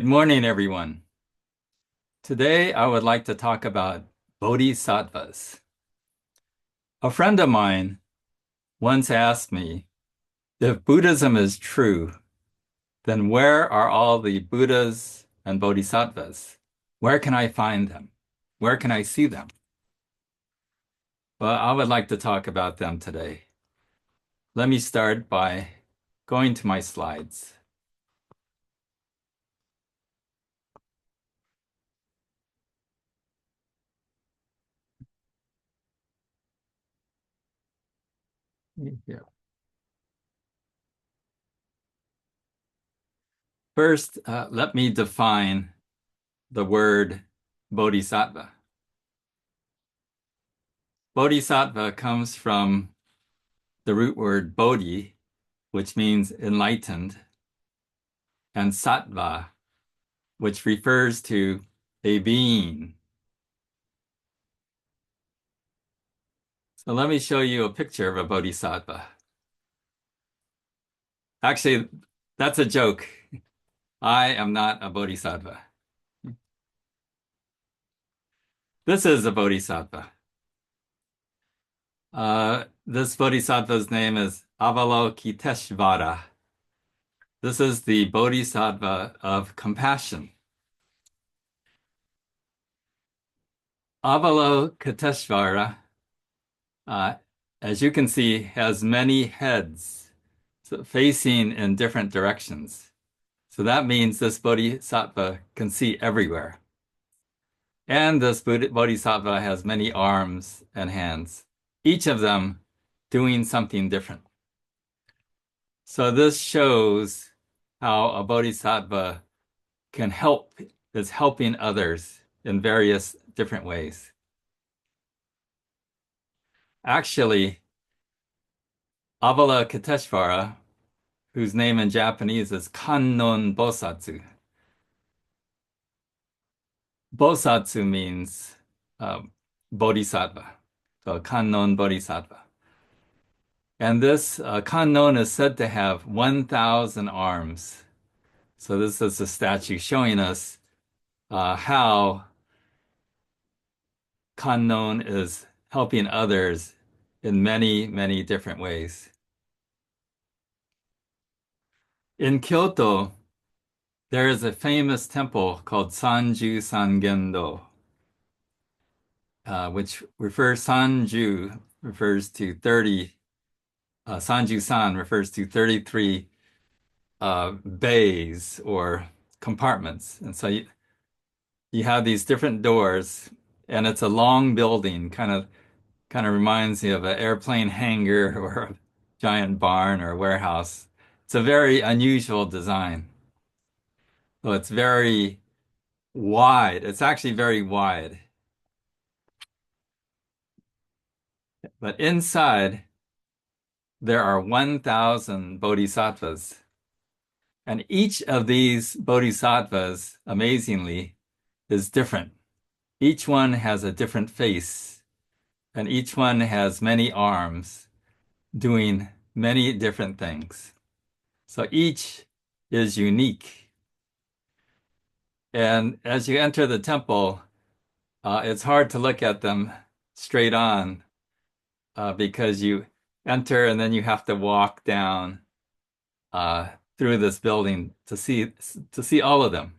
Good morning, everyone. Today, I would like to talk about bodhisattvas. A friend of mine once asked me, if Buddhism is true, then where are all the Buddhas and bodhisattvas? Where can I find them? Where can I see them? Well, I would like to talk about them today. Let me start by going to my slides. Yeah. First, let me define the word bodhisattva. Bodhisattva comes from the root word bodhi, which means enlightened, and sattva, which refers to a being. So let me show you a picture of a bodhisattva. Actually, that's a joke. I am not a bodhisattva. This is a bodhisattva. This bodhisattva's name is Avalokiteshvara. This is the bodhisattva of compassion. Avalokiteshvara, as you can see, has many heads, so facing in different directions. So that means this bodhisattva can see everywhere. And this bodhisattva has many arms and hands, each of them doing something different. So this shows how a bodhisattva is helping others in various different ways. Actually, Avalokiteshvara, whose name in Japanese is Kannon Bosatsu. Bosatsu means bodhisattva, so Kannon Bodhisattva. And this Kannon is said to have 1,000 arms. So this is a statue showing us how Kannon is helping others in many, many different ways. In Kyoto, there is a famous temple called Sanju Sangendo, which Sanju refers to 30, Sanju-san refers to 33 bays or compartments. And so you have these different doors, and it's a long building, kind of reminds me of an airplane hangar or a giant barn or a warehouse. It's a very unusual design. So it's very wide. It's actually very wide. But inside, there are 1,000 bodhisattvas. And each of these bodhisattvas, amazingly, is different. Each one has a different face, and each one has many arms doing many different things. So each is unique. And as you enter the temple, it's hard to look at them straight on because you enter and then you have to walk down through this building to see all of them.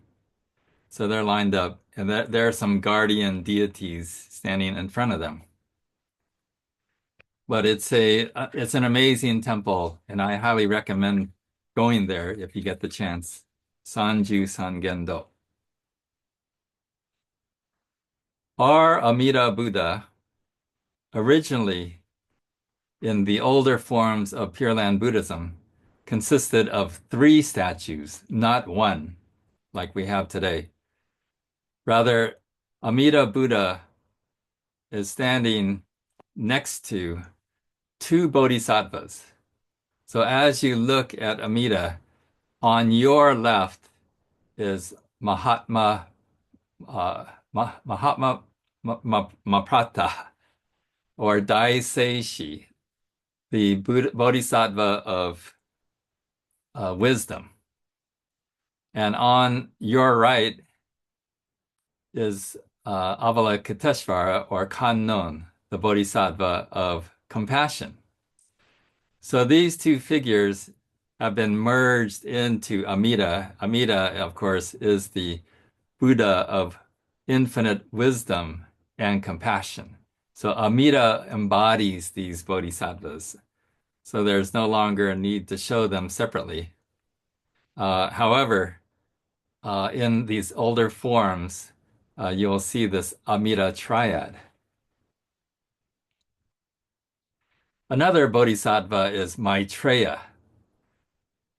So they're lined up, and there are some guardian deities standing in front of them. But it's an amazing temple, and I highly recommend going there if you get the chance. Sanju Sangendo. Our Amida Buddha, originally in the older forms of Pure Land Buddhism, consisted of 3 statues, not one, like we have today. Rather, Amida Buddha is standing next to 2 bodhisattvas. So as you look at Amida, on your left is Mahatma Maprata, or Daiseishi, the bodhisattva of wisdom. And on your right is Avalokiteshvara or Kannon, the Bodhisattva of compassion. So these two figures have been merged into Amida. Amida, of course, is the Buddha of infinite wisdom and compassion. So Amida embodies these bodhisattvas. So there's no longer a need to show them separately. However, in these older forms, you'll see this Amida triad. Another bodhisattva is Maitreya,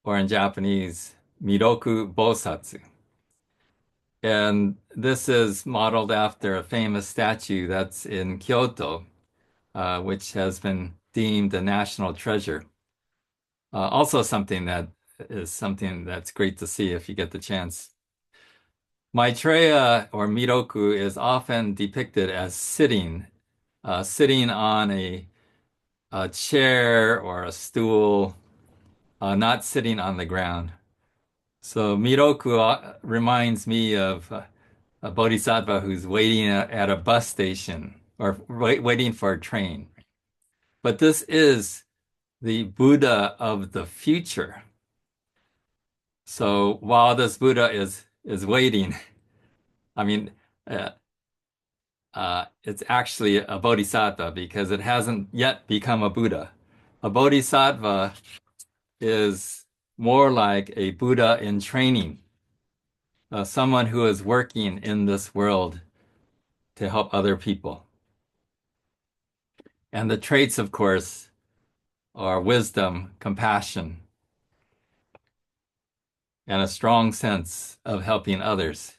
or in Japanese, Miroku Bosatsu. And this is modeled after a famous statue that's in Kyoto, which has been deemed a national treasure. Also something that's great to see if you get the chance. Maitreya or Miroku is often depicted as sitting on a chair or a stool, not sitting on the ground. So Miroku reminds me of a bodhisattva who's waiting at a bus station or waiting for a train. But this is the Buddha of the future. So while this Buddha is waiting, I mean, uh, it's actually a bodhisattva because it hasn't yet become a Buddha. A bodhisattva is more like a Buddha in training, someone who is working in this world to help other people. And the traits, of course, are wisdom, compassion, and a strong sense of helping others.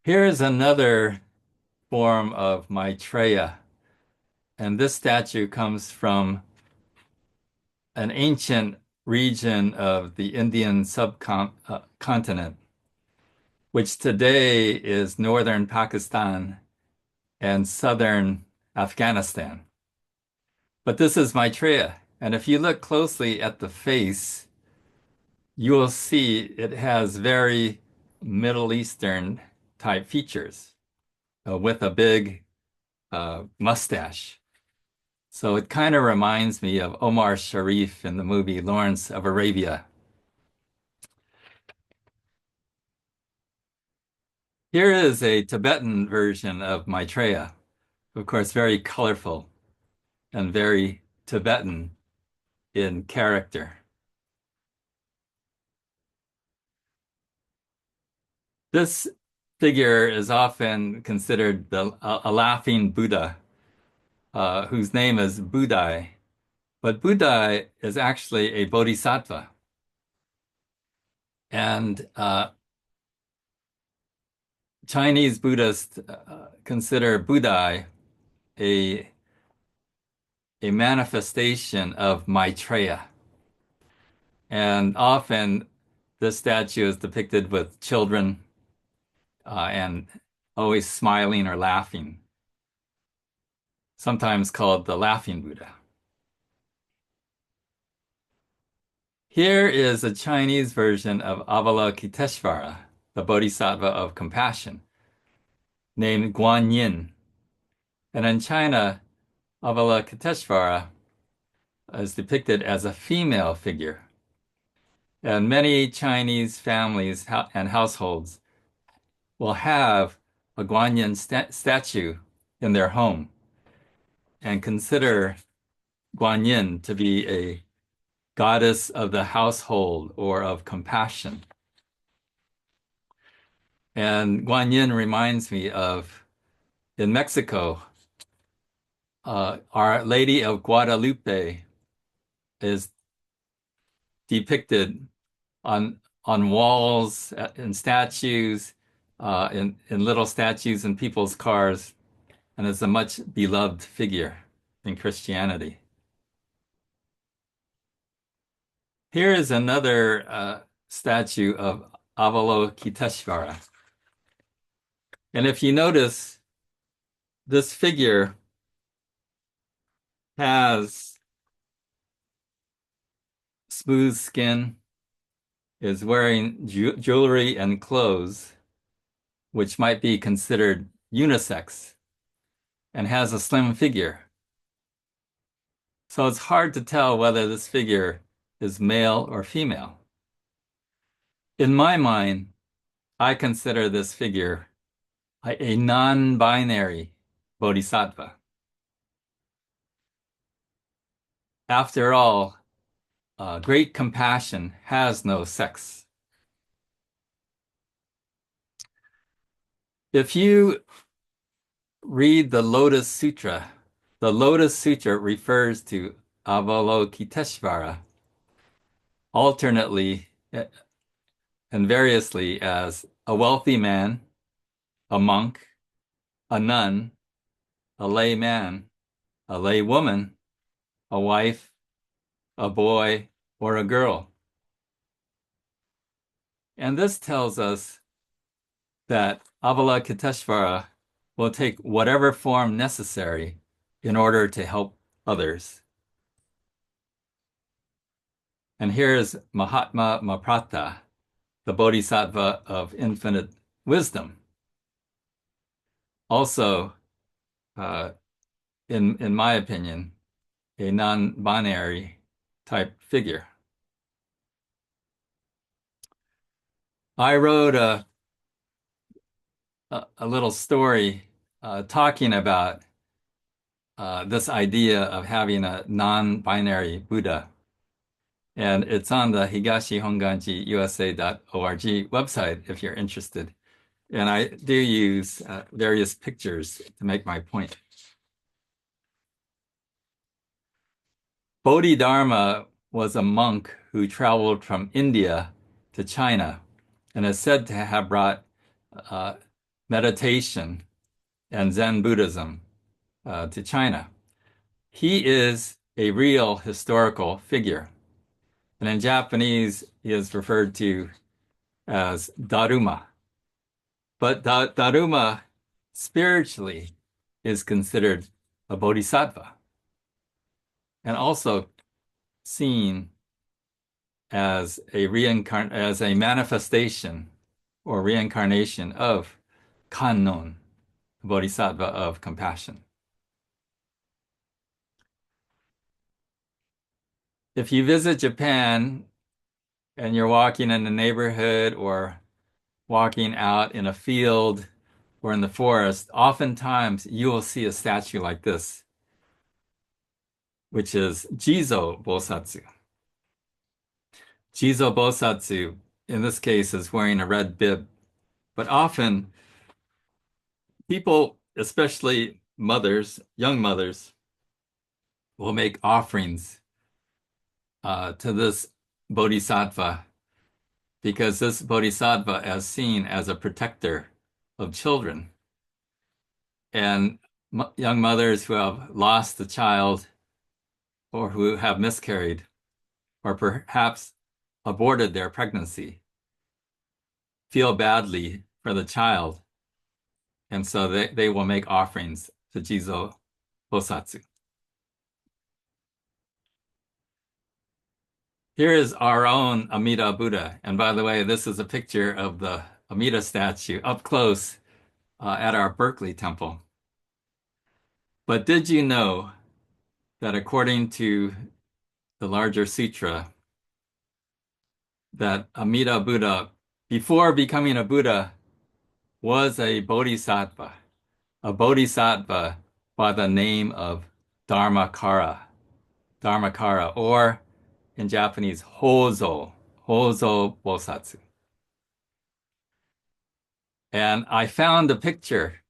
Here is another form of Maitreya, and this statue comes from an ancient region of the Indian subcontinent, which today is northern Pakistan and southern Afghanistan. But this is Maitreya, and if you look closely at the face, you will see it has very Middle Eastern type features with a big mustache. So it kind of reminds me of Omar Sharif in the movie Lawrence of Arabia. Here is a Tibetan version of Maitreya, of course, very colorful and very Tibetan in character. This figure is often considered a laughing Buddha, whose name is Budai. But Budai is actually a bodhisattva. And Chinese Buddhists consider Budai a manifestation of Maitreya. And often this statue is depicted with children and always smiling or laughing, sometimes called the laughing Buddha. Here is a Chinese version of Avalokiteshvara, the Bodhisattva of compassion, named Guanyin. And in China, Avalokiteshvara is depicted as a female figure. And many Chinese families and households will have a Guanyin statue in their home and consider Guanyin to be a goddess of the household or of compassion. And Guanyin reminds me of, in Mexico, Our Lady of Guadalupe is depicted on walls, in statues, in little statues in people's cars, and is a much beloved figure in Christianity. Here is another statue of Avalokiteshvara. And if you notice, this figure has smooth skin, is wearing jewelry and clothes, which might be considered unisex, and has a slim figure. So it's hard to tell whether this figure is male or female. In my mind, I consider this figure a non-binary bodhisattva. After all, great compassion has no sex. If you read the Lotus Sutra refers to Avalokiteshvara alternately and variously as a wealthy man, a monk, a nun, a layman, a laywoman, a wife, a boy, or a girl. And this tells us that Avalokiteshvara will take whatever form necessary in order to help others. And here is Mahatma Maprata, the Bodhisattva of infinite wisdom. Also, in my opinion, a non-binary type figure. I wrote a little story talking about this idea of having a non-binary Buddha. And it's on the higashihonganji-usa.org website if you're interested. And I do use various pictures to make my point. Bodhidharma was a monk who traveled from India to China and is said to have brought meditation and Zen Buddhism to China. He is a real historical figure. And in Japanese, he is referred to as Daruma. But Daruma spiritually is considered a bodhisattva and also seen as a manifestation or reincarnation of Kannon, bodhisattva of compassion. If you visit Japan and you're walking in the neighborhood or walking out in a field or in the forest, oftentimes you will see a statue like this, which is Jizo Bosatsu. Jizo Bosatsu, in this case, is wearing a red bib, but often people, especially mothers, young mothers, will make offerings to this bodhisattva because this bodhisattva is seen as a protector of children. And young mothers who have lost a child or who have miscarried or perhaps aborted their pregnancy feel badly for the child. And so they will make offerings to Jizo Bosatsu. Here is our own Amida Buddha. And by the way, this is a picture of the Amida statue up close at our Berkeley temple. But did you know that according to the larger sutra, that Amida Buddha, before becoming a Buddha, was a bodhisattva by the name of Dharmakara, or in Japanese, Hozo Bosatsu. And I found a picture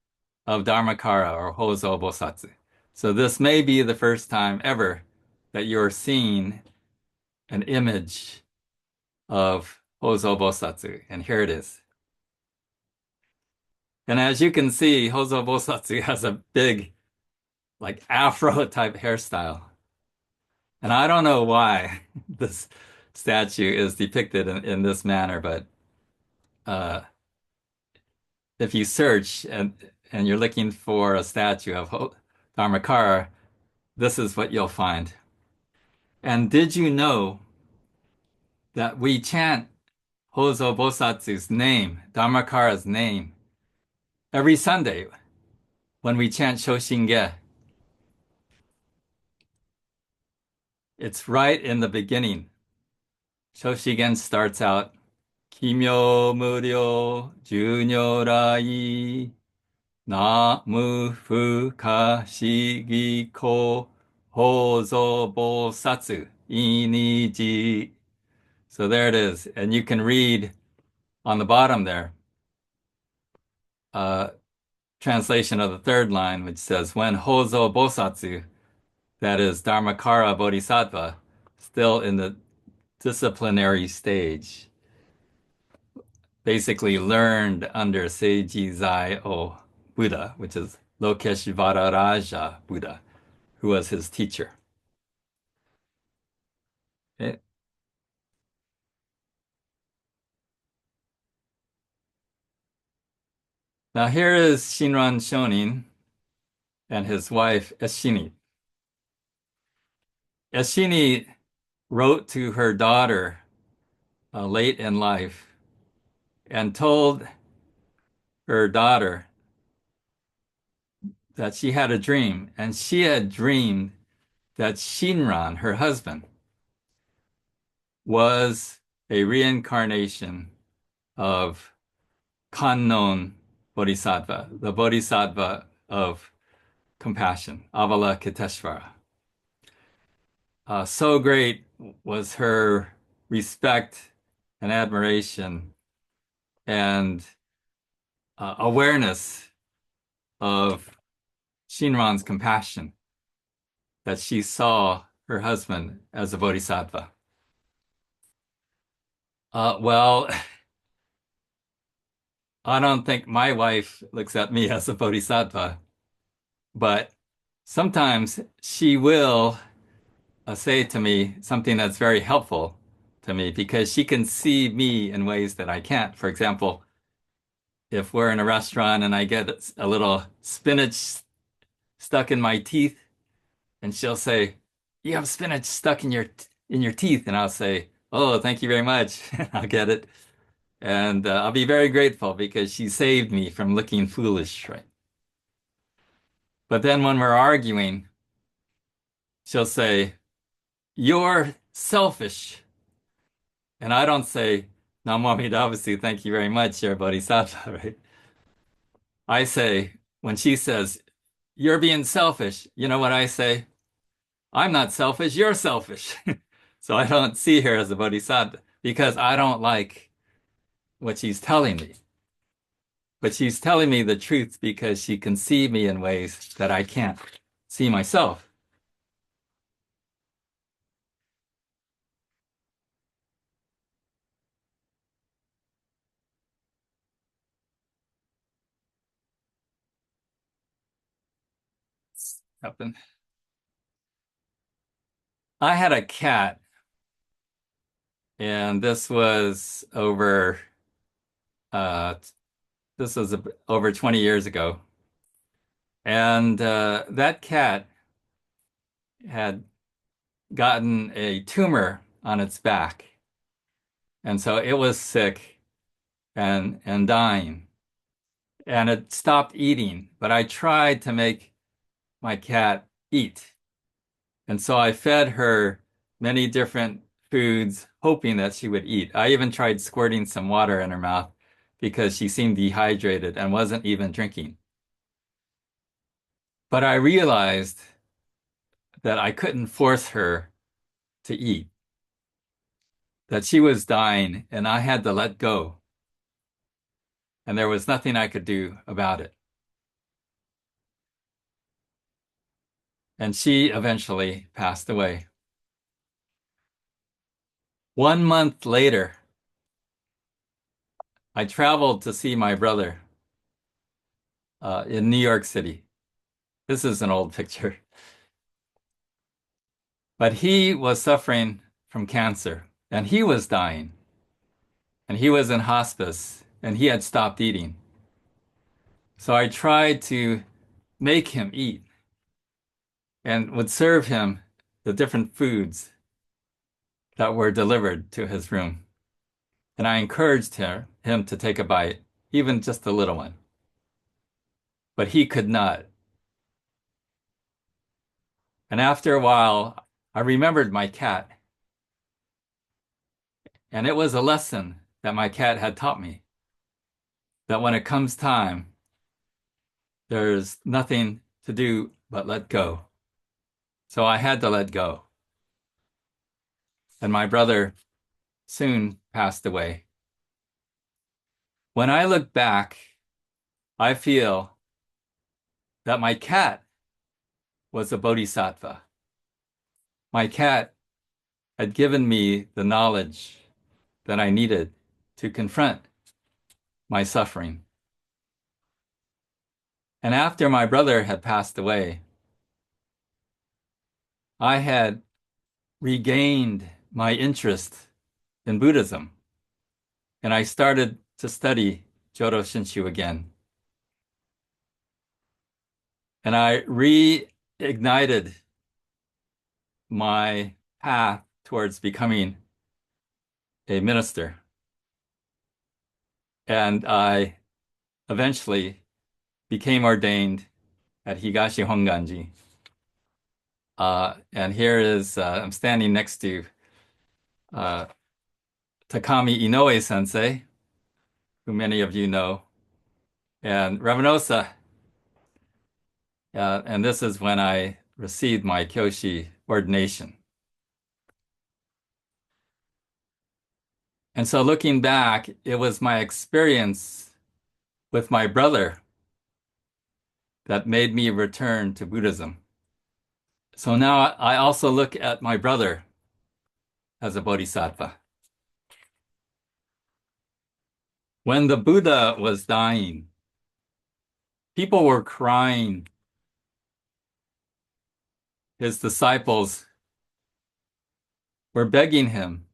of Dharmakara or Hozo Bosatsu. So this may be the first time ever that you're seeing an image of Hozo Bosatsu. And here it is. And as you can see, Hozo Bosatsu has a big, like afro type hairstyle. And I don't know why this statue is depicted in this manner, but if you search and you're looking for a statue of Dharmakara, this is what you'll find. And did you know that we chant Hozo Bosatsu's name, Dharmakara's name, every Sunday when we chant Shoshinge. It's right in the beginning. Shoshigen starts out, Kimyo Muryo Junyorai Na Mu Fukashi Ko Hozo Bosatsu Iniji. So there it is. And you can read on the bottom there, translation of the third line, which says, when Hozo Bosatsu, that is Dharmakara Bodhisattva, still in the disciplinary stage, basically learned under Seiji Zai-O Buddha, which is Lokeshvara Raja Buddha, who was his teacher. Okay. Now here is Shinran Shonin and his wife Eshini. Eshini wrote to her daughter late in life and told her daughter that she had a dream, and she had dreamed that Shinran, her husband, was a reincarnation of Kannon Bodhisattva, the Bodhisattva of compassion, Avalokiteshvara. So great was her respect and admiration and awareness of Shinran's compassion that she saw her husband as a bodhisattva. Well, I don't think my wife looks at me as a bodhisattva, but sometimes she will say to me something that's very helpful to me because she can see me in ways that I can't. For example, if we're in a restaurant and I get a little spinach stuck in my teeth, and she'll say, "You have spinach stuck in your teeth," and I'll say, "Oh, thank you very much." I'll get it, and I'll be very grateful because she saved me from looking foolish, right? But then when we're arguing, she'll say, "You're selfish," and I don't say, "Namo Amidavasu, thank you very much, you're a bodhisattva," right? I say, when she says, "You're being selfish," you know what I say? "I'm not selfish, you're selfish." So I don't see her as a bodhisattva because I don't like what she's telling me. But she's telling me the truth because she can see me in ways that I can't see myself. I had a cat, and uh, this was over 20 years ago. And that cat had gotten a tumor on its back. And so it was sick and dying. And it stopped eating, but I tried to make my cat eat. And so I fed her many different foods, hoping that she would eat. I even tried squirting some water in her mouth because she seemed dehydrated and wasn't even drinking. But I realized that I couldn't force her to eat, that she was dying and I had to let go. And there was nothing I could do about it. And she eventually passed away. 1 month later, I traveled to see my brother in New York City. This is an old picture. But he was suffering from cancer and he was dying. And he was in hospice and he had stopped eating. So I tried to make him eat and would serve him the different foods. that were delivered to his room. And I encouraged him to take a bite, even just a little one. But he could not. And after a while, I remembered my cat. And it was a lesson that my cat had taught me, that when it comes time, there's nothing to do but let go. So I had to let go. And my brother soon passed away. When I look back, I feel that my cat was a bodhisattva. My cat had given me the knowledge that I needed to confront my suffering. And after my brother had passed away, I had regained my interest in Buddhism, and I started to study Jodo Shinshu again. And I reignited my path towards becoming a minister. And I eventually became ordained at Higashi Honganji. And here is, I'm standing next to Takami Inoue sensei, who many of you know, and Ravanosa. And this is when I received my Kyoshi ordination. And so looking back, it was my experience with my brother that made me return to Buddhism. So now I also look at my brother as a bodhisattva. When the Buddha was dying, people were crying. His disciples were begging him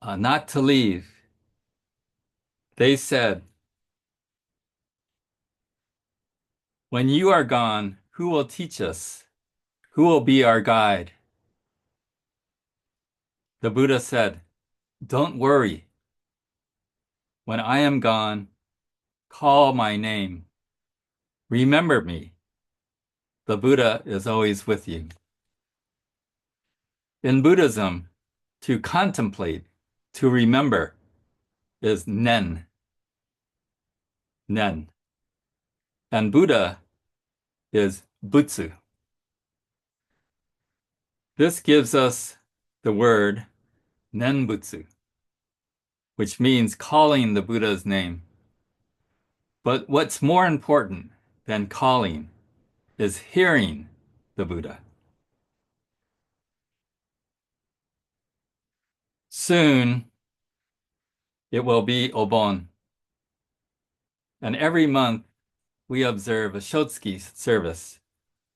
not to leave. They said, "When you are gone, who will teach us? Who will be our guide?" The Buddha said, "Don't worry. When I am gone, call my name. Remember me. The Buddha is always with you." In Buddhism, to contemplate, to remember, is nen. Nen. And Buddha is butsu. This gives us the word nenbutsu, which means calling the Buddha's name. But what's more important than calling is hearing the Buddha. Soon, it will be Obon. And every month, we observe a Shotsuki service.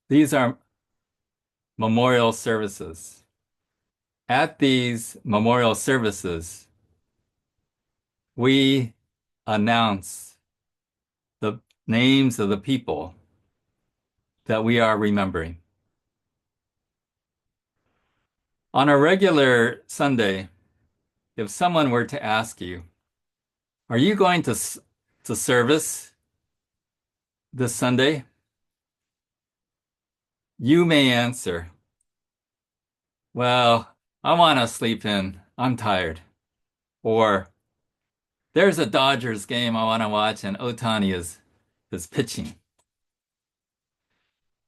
These are memorial services. At these memorial services, we announce the names of the people that we are remembering. On a regular Sunday, if someone were to ask you, "Are you going to service this Sunday?" You may answer, "Well, I want to sleep in. I'm tired." Or, "There's a Dodgers game I want to watch and Ohtani is pitching."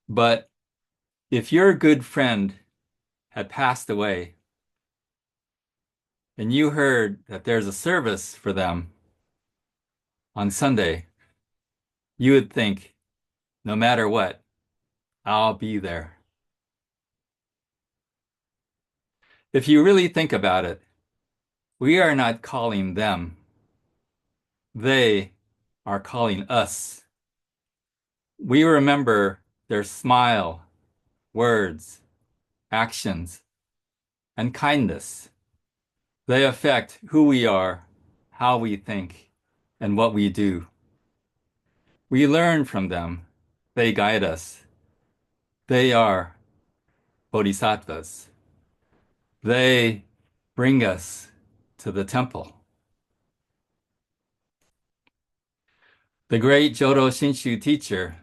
But if your good friend had passed away and you heard that there's a service for them on Sunday, you would think, no matter what, I'll be there. If you really think about it, we are not calling them. They are calling us. We remember their smile, words, actions, and kindness. They affect who we are, how we think, and what we do. We learn from them. They guide us. They are bodhisattvas. They bring us to the temple. The great Jodo Shinshu teacher,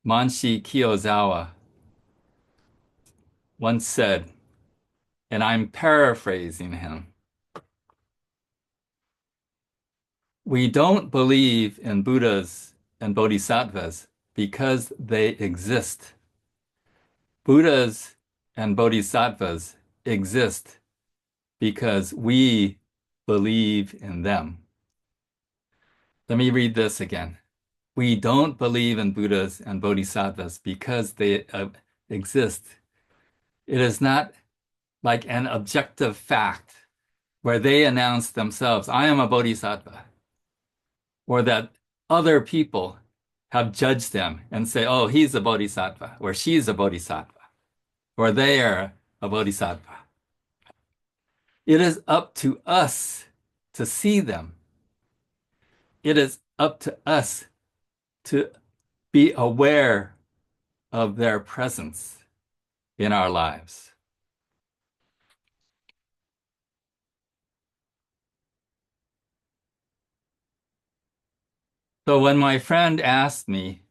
Manshi Kiyozawa, once said, and I'm paraphrasing him, we don't believe in Buddhas and Bodhisattvas because they exist. Buddhas and Bodhisattvas exist because we believe in them. Let me read this again. We don't believe in Buddhas and Bodhisattvas because they exist. It is not like an objective fact where they announce themselves, I am a Bodhisattva, or that other people have judged them and say, oh, he's a Bodhisattva, or she's a Bodhisattva, or they are a Bodhisattva. It is up to us to see them. It is up to us to be aware of their presence in our lives. So when my friend asked me,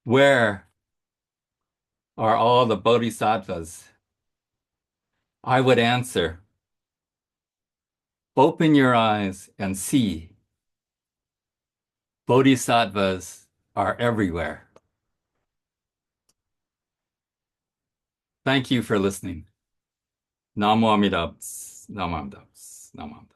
where are all the bodhisattvas? I would answer, open your eyes and see. Bodhisattvas are everywhere. Thank you for listening. Namo Amida Butsu. Namo Amida Butsu. Namo Amida Butsu.